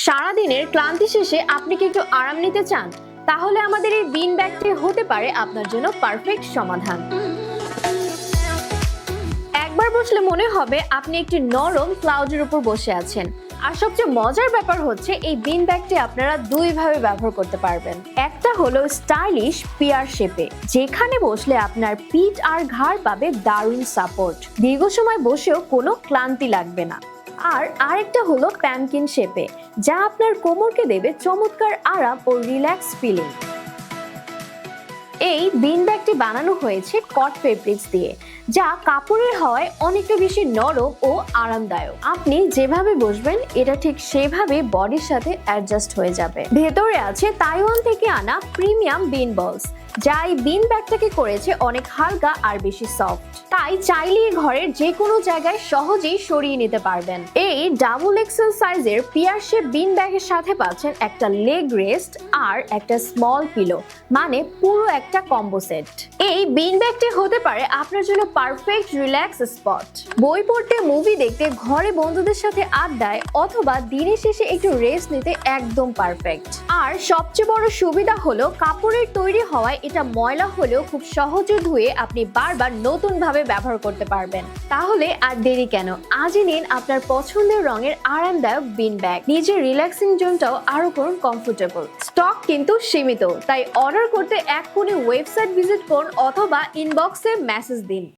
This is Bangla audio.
সারাদিনের ক্লান্তি শেষে আপনি কি একটু আরাম নিতে চান? তাহলে আমাদের এই বিন ব্যাগটি হতে পারে আপনার জন্য পারফেক্ট সমাধান। একবার বসলে মনে হবে আপনি একটি নরম ক্লাউডের উপর বসে আছেন। আর সবচেয়ে মজার ব্যাপার হচ্ছে এই বিন ব্যাগটি আপনারা দুইভাবে ব্যবহার করতে পারবেন। একটা হলো স্টাইলিশ পিয়ার শেপে, যেখানে বসলে আপনার পিঠ আর ঘাড় পাবে দারুণ সাপোর্ট, দীর্ঘ সময় বসেও কোনো ক্লান্তি লাগবে না। আর আরেকটা হলো প্যামকিন শেপে, যা আপনার কোমরকে দেবে চমৎকার আরাম ও রিল্যাক্স ফিলিং। এই বিন ব্যাগটি বানানো হয়েছে কট ফেব্রিক্স দিয়ে, যা কাপড়ের হওয়ায় অনেকটা বেশি নরম ও আরামদায়ক। আপনি যেভাবে বসবেন এটা ঠিক সেভাবে বডির সাথে অ্যাডজাস্ট হয়ে যাবে। ভেতরে আছে তাইওয়ান থেকে আনা প্রিমিয়াম বিন বলস, যা এই বিন ব্যাগটাকে করেছে অনেক হালকা আর বেশি সফট। তাই চাইলে ঘরের যে কোনো জায়গায় সহজেই সরিয়ে নিতে পারবেন। এই ডাবল এক্সেল সাইজের পিয়ার শেপ বিন ব্যাগের সাথে পাচ্ছেন একটা লেগ রেস্ট আর একটা স্মল পিলো, মানে পুরো একটা কম্বো সেট। এই বিন ব্যাগটি হতে পারে আপনার জন্য পারফেক্ট রিল্যাক্স স্পট। বই পড়তে, মুভি দেখতে, ঘরে বন্ধুদের সাথে আড্ডায় অথবা দিনের শেষে একটু রেস্ট নিতে একদম পারফেক্ট। আর সবচেয়ে বড় সুবিধা হলো কাপড়ের তৈরি হওয়ায় এটা ময়লা হলেও খুব সহজে ধুয়ে আপনি বারবার নতুন ভাবে ব্যবহার করতে পারবেন। তাহলে আর দেরি কেন, আজই নিন আপনার পছন্দের রঙের আরামদায়ক বিন ব্যাগ। নিজের রিল্যাক্সিং জোনটাও আরো করুন কমফোর্টেবল। স্টক কিন্তু সীমিত, তাই অর্ডার করতে এক্ষুনি ওয়েবসাইট ভিজিট করুন অথবা ইনবক্সে মেসেজ দিন।